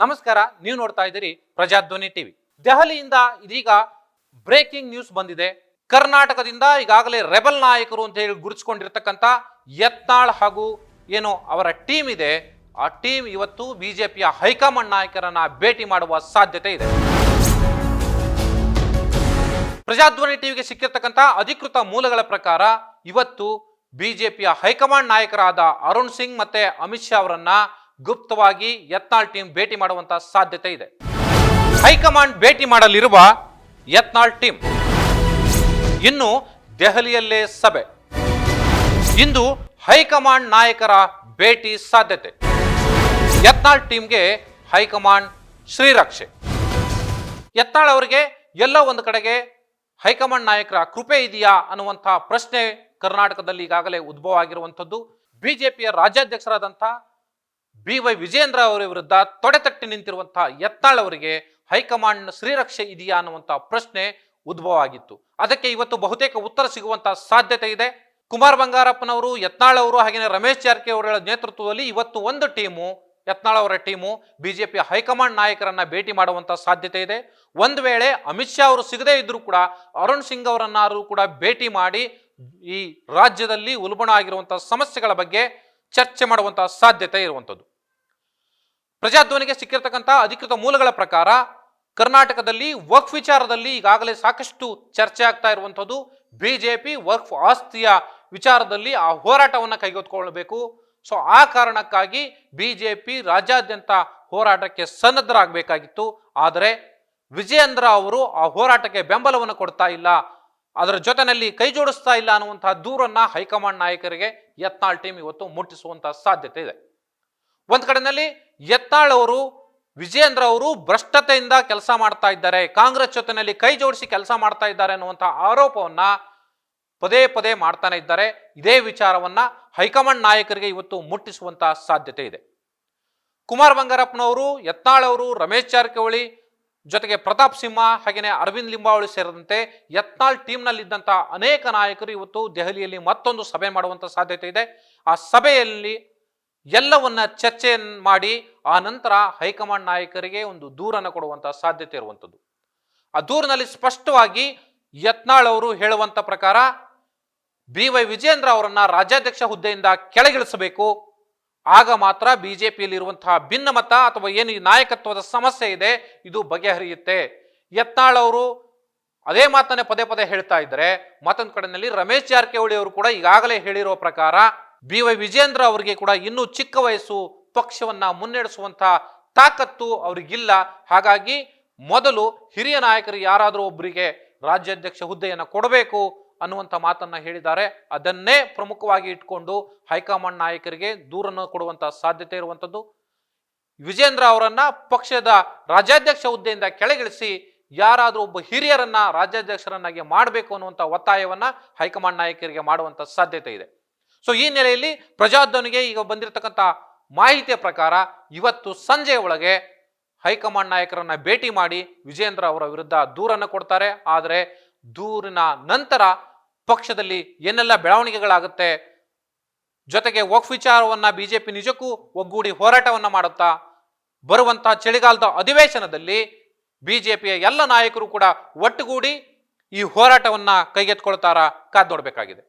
ನಮಸ್ಕಾರ, ನೀವು ನೋಡ್ತಾ ಇದ್ದೀರಿ ಪ್ರಜಾಧ್ವನಿ ಟಿವಿ. ದೆಹಲಿಯಿಂದ ಇದೀಗ ಬ್ರೇಕಿಂಗ್ ನ್ಯೂಸ್ ಬಂದಿದೆ. ಕರ್ನಾಟಕದಿಂದ ಈಗಾಗಲೇ ರೆಬಲ್ ನಾಯಕರು ಅಂತ ಹೇಳಿ ಗುರುತಿಸಿಕೊಂಡಿರ್ತಕ್ಕಂಥ ಯತ್ನಾಳ್ ಹಾಗೂ ಏನು ಅವರ ಟೀಮ್ ಇದೆ, ಆ ಟೀಮ್ ಇವತ್ತು ಬಿಜೆಪಿಯ ಹೈಕಮಾಂಡ್ ನಾಯಕರನ್ನ ಭೇಟಿ ಮಾಡುವ ಸಾಧ್ಯತೆ ಇದೆ. ಪ್ರಜಾಧ್ವನಿ ಟಿವಿಗೆ ಸಿಕ್ಕಿರ್ತಕ್ಕಂಥ ಅಧಿಕೃತ ಮೂಲಗಳ ಪ್ರಕಾರ ಇವತ್ತು ಬಿಜೆಪಿಯ ಹೈಕಮಾಂಡ್ ನಾಯಕರಾದ ಅರುಣ್ ಸಿಂಗ್ ಮತ್ತೆ ಅಮಿತ್ ಶಾ ಅವರನ್ನ ಗುಪ್ತವಾಗಿ ಯತ್ನಾಳ್ ಟೀಮ್ ಭೇಟಿ ಮಾಡುವಂತಹ ಸಾಧ್ಯತೆ ಇದೆ. ಹೈಕಮಾಂಡ್ ಭೇಟಿ ಮಾಡಲಿರುವ ಯತ್ನಾಳ್ ಟೀಮ್ ಇನ್ನು ದೆಹಲಿಯಲ್ಲೇ ಸಭೆ. ಇಂದು ಹೈಕಮಾಂಡ್ ನಾಯಕರ ಭೇಟಿ ಸಾಧ್ಯತೆ. ಯತ್ನಾಳ್ ಟೀಮ್ಗೆ ಹೈಕಮಾಂಡ್ ಶ್ರೀರಕ್ಷೆ. ಯತ್ನಾಳ್ ಅವರಿಗೆ ಎಲ್ಲ ಒಂದು ಕಡೆಗೆ ಹೈಕಮಾಂಡ್ ನಾಯಕರ ಕೃಪೆ ಇದೆಯಾ ಅನ್ನುವಂಥ ಪ್ರಶ್ನೆ ಕರ್ನಾಟಕದಲ್ಲಿ ಈಗಾಗಲೇ ಉದ್ಭವ ಆಗಿರುವಂಥದ್ದು. ಬಿಜೆಪಿಯ ರಾಜ್ಯಾಧ್ಯಕ್ಷರಾದಂಥ BY ವಿಜೇಂದ್ರ ಅವರ ವಿರುದ್ಧ ತೊಡೆತಟ್ಟಿ ನಿಂತಿರುವಂತಹ ಯತ್ನಾಳ್ ಅವರಿಗೆ ಹೈಕಮಾಂಡ್ ಶ್ರೀರಕ್ಷೆ ಇದೆಯಾ ಅನ್ನುವಂಥ ಪ್ರಶ್ನೆ ಉದ್ಭವ ಆಗಿತ್ತು. ಅದಕ್ಕೆ ಇವತ್ತು ಬಹುತೇಕ ಉತ್ತರ ಸಿಗುವಂತಹ ಸಾಧ್ಯತೆ ಇದೆ. ಕುಮಾರ್ ಬಂಗಾರಪ್ಪನವರು, ಯತ್ನಾಳ್ ಅವರು ಹಾಗೆಯೇ ರಮೇಶ್ ಜಾರಕಿಹೊಳಿ ಅವರ ನೇತೃತ್ವದಲ್ಲಿ ಇವತ್ತು ಒಂದು ಟೀಮು, ಯತ್ನಾಳ್ ಅವರ ಟೀಮು ಬಿಜೆಪಿಯ ಹೈಕಮಾಂಡ್ ನಾಯಕರನ್ನ ಭೇಟಿ ಮಾಡುವಂತಹ ಸಾಧ್ಯತೆ ಇದೆ. ಒಂದು ವೇಳೆ ಅಮಿತ್ ಶಾ ಅವರು ಸಿಗದೇ ಇದ್ರೂ ಕೂಡ ಅರುಣ್ ಸಿಂಗ್ ಅವರನ್ನಾರು ಕೂಡ ಭೇಟಿ ಮಾಡಿ ಈ ರಾಜ್ಯದಲ್ಲಿ ಉಲ್ಬಣ ಆಗಿರುವಂತಹ ಸಮಸ್ಯೆಗಳ ಬಗ್ಗೆ ಚರ್ಚೆ ಮಾಡುವಂತಹ ಸಾಧ್ಯತೆ ಇರುವಂಥದ್ದು. ಪ್ರಜಾಧ್ವನಿಗೆ ಸಿಕ್ಕಿರ್ತಕ್ಕಂಥ ಅಧಿಕೃತ ಮೂಲಗಳ ಪ್ರಕಾರ ಕರ್ನಾಟಕದಲ್ಲಿ ವಕ್ಫ್ ವಿಚಾರದಲ್ಲಿ ಈಗಾಗಲೇ ಸಾಕಷ್ಟು ಚರ್ಚೆ ಆಗ್ತಾ ಇರುವಂಥದ್ದು. ಬಿಜೆಪಿ ವಕ್ಫ್ ಆಸ್ತಿಯ ವಿಚಾರದಲ್ಲಿ ಆ ಹೋರಾಟವನ್ನು ಕೈಗೆತ್ತಿಕೊಳ್ಳಬೇಕು. ಸೊ ಆ ಕಾರಣಕ್ಕಾಗಿ ಬಿಜೆಪಿ ರಾಜ್ಯಾದ್ಯಂತ ಹೋರಾಟಕ್ಕೆ ಸನ್ನದ್ಧರಾಗಬೇಕಾಗಿತ್ತು. ಆದರೆ ವಿಜಯೇಂದ್ರ ಅವರು ಆ ಹೋರಾಟಕ್ಕೆ ಬೆಂಬಲವನ್ನು ಕೊಡ್ತಾ ಇಲ್ಲ, ಅದರ ಜೊತೆಯಲ್ಲಿ ಕೈ ಜೋಡಿಸ್ತಾ ಇಲ್ಲ ಅನ್ನುವಂತಹ ದೂರನ್ನ ಹೈಕಮಾಂಡ್ ನಾಯಕರಿಗೆ ಯತ್ನಾಳ್ ಟೀಮ್ ಇವತ್ತು ಮುಟ್ಟಿಸುವಂತಹ ಸಾಧ್ಯತೆ ಇದೆ. ಒಂದ್ ಕಡೆಯಲ್ಲಿ ಯತ್ನಾಳ್ ಅವರು, ವಿಜಯೇಂದ್ರ ಅವರು ಭ್ರಷ್ಟತೆಯಿಂದ ಕೆಲಸ ಮಾಡ್ತಾ ಇದ್ದಾರೆ, ಕಾಂಗ್ರೆಸ್ ಜೊತೆಯಲ್ಲಿ ಕೈ ಜೋಡಿಸಿ ಕೆಲಸ ಮಾಡ್ತಾ ಇದ್ದಾರೆ ಅನ್ನುವಂತಹ ಆರೋಪವನ್ನ ಪದೇ ಪದೇ ಮಾಡ್ತಾನೆ ಇದ್ದಾರೆ. ಇದೇ ವಿಚಾರವನ್ನ ಹೈಕಮಾಂಡ್ ನಾಯಕರಿಗೆ ಇವತ್ತು ಮುಟ್ಟಿಸುವಂತಹ ಸಾಧ್ಯತೆ ಇದೆ. ಕುಮಾರ್ ಬಂಗಾರಪ್ಪನವರು, ಯತ್ನಾಳ್ ಅವರು, ರಮೇಶ್ ಜಾರಕಿಹೊಳಿ ಜೊತೆಗೆ ಪ್ರತಾಪ್ ಸಿಂಹ ಹಾಗೆಯೇ ಅರವಿಂದ್ ಲಿಂಬಾವಳಿ ಸೇರಿದಂತೆ ಯತ್ನಾಳ್ ಟೀಮ್ನಲ್ಲಿದ್ದಂಥ ಅನೇಕ ನಾಯಕರು ಇವತ್ತು ದೆಹಲಿಯಲ್ಲಿ ಮತ್ತೊಂದು ಸಭೆ ಮಾಡುವಂಥ ಸಾಧ್ಯತೆ ಇದೆ. ಆ ಸಭೆಯಲ್ಲಿ ಎಲ್ಲವನ್ನ ಚರ್ಚೆಯನ್ನು ಮಾಡಿ ಆ ನಂತರ ಹೈಕಮಾಂಡ್ ನಾಯಕರಿಗೆ ಒಂದು ದೂರನ್ನು ಕೊಡುವಂತಹ ಸಾಧ್ಯತೆ ಇರುವಂಥದ್ದು. ಆ ದೂರಿನಲ್ಲಿ ಸ್ಪಷ್ಟವಾಗಿ ಯತ್ನಾಳ್ ಅವರು ಹೇಳುವಂತ ಪ್ರಕಾರ BY ವಿಜೇಂದ್ರ ಅವರನ್ನ ರಾಜ್ಯಾಧ್ಯಕ್ಷ ಹುದ್ದೆಯಿಂದ ಕೆಳಗಿಳಿಸಬೇಕು. ಆಗ ಮಾತ್ರ ಬಿಜೆಪಿಯಲ್ಲಿ ಇರುವಂತಹ ಭಿನ್ನಮತ ಅಥವಾ ಏನು ಈ ನಾಯಕತ್ವದ ಸಮಸ್ಯೆ ಇದೆ ಇದು ಬಗೆಹರಿಯುತ್ತೆ. ಯತ್ನಾಳ್ ಅವರು ಅದೇ ಮಾತನ್ನೇ ಪದೇ ಪದೇ ಹೇಳ್ತಾ ಇದ್ದಾರೆ. ಮತ್ತೊಂದು ಕಡೆಯಲ್ಲಿ ರಮೇಶ್ ಜಾರಕಿಹೊಳಿ ಅವರು ಕೂಡ ಈಗಾಗಲೇ ಹೇಳಿರುವ ಪ್ರಕಾರ BY ವಿಜೇಂದ್ರ ಅವರಿಗೆ ಕೂಡ ಇನ್ನೂ ಚಿಕ್ಕ ವಯಸ್ಸು, ಪಕ್ಷವನ್ನ ಮುನ್ನಡೆಸುವಂತಹ ತಾಕತ್ತು ಅವರಿಗಿಲ್ಲ. ಹಾಗಾಗಿ ಮೊದಲು ಹಿರಿಯ ನಾಯಕರು ಯಾರಾದರೂ ಒಬ್ಬರಿಗೆ ರಾಜ್ಯಾಧ್ಯಕ್ಷ ಹುದ್ದೆಯನ್ನು ಕೊಡಬೇಕು ಅನ್ನುವಂಥ ಮಾತನ್ನ ಹೇಳಿದ್ದಾರೆ. ಅದನ್ನೇ ಪ್ರಮುಖವಾಗಿ ಇಟ್ಕೊಂಡು ಹೈಕಮಾಂಡ್ ನಾಯಕರಿಗೆ ದೂರನ್ನು ಕೊಡುವಂತಹ ಸಾಧ್ಯತೆ ಇರುವಂಥದ್ದು. ವಿಜೇಂದ್ರ ಅವರನ್ನ ಪಕ್ಷದ ರಾಜ್ಯಾಧ್ಯಕ್ಷ ಹುದ್ದೆಯಿಂದ ಕೆಳಗಿಳಿಸಿ ಯಾರಾದರೂ ಒಬ್ಬ ಹಿರಿಯರನ್ನ ರಾಜ್ಯಾಧ್ಯಕ್ಷರನ್ನಾಗಿ ಮಾಡಬೇಕು ಅನ್ನುವಂಥ ಒತ್ತಾಯವನ್ನ ಹೈಕಮಾಂಡ್ ನಾಯಕರಿಗೆ ಮಾಡುವಂಥ ಸಾಧ್ಯತೆ ಇದೆ. ಸೊ ಈ ನೆಲೆಯಲ್ಲಿ ಪ್ರಜಾಧ್ವನಿಗೆ ಈಗ ಬಂದಿರತಕ್ಕಂಥ ಮಾಹಿತಿಯ ಪ್ರಕಾರ ಇವತ್ತು ಸಂಜೆ ಒಳಗೆ ಹೈಕಮಾಂಡ್ ನಾಯಕರನ್ನ ಭೇಟಿ ಮಾಡಿ ವಿಜೇಂದ್ರ ಅವರ ವಿರುದ್ಧ ದೂರನ್ನು ಕೊಡ್ತಾರೆ. ಆದರೆ ದೂರಿನ ನಂತರ ಪಕ್ಷದಲ್ಲಿ ಏನೆಲ್ಲ ಬೆಳವಣಿಗೆಗಳಾಗುತ್ತೆ, ಜೊತೆಗೆ ವಕ್ಫ್ ವಿಚಾರವನ್ನ ಬಿಜೆಪಿ ನಿಜಕ್ಕೂ ಒಗ್ಗೂಡಿ ಹೋರಾಟವನ್ನ ಮಾಡುತ್ತಾ, ಬರುವಂತಹ ಚಳಿಗಾಲದ ಅಧಿವೇಶನದಲ್ಲಿ ಬಿಜೆಪಿಯ ಎಲ್ಲ ನಾಯಕರು ಕೂಡ ಒಟ್ಟುಗೂಡಿ ಈ ಹೋರಾಟವನ್ನ ಕೈಗೆತ್ತಿಕೊಳ್ತಾರ, ಕಾದ್ ನೋಡ್ಬೇಕಾಗಿದೆ.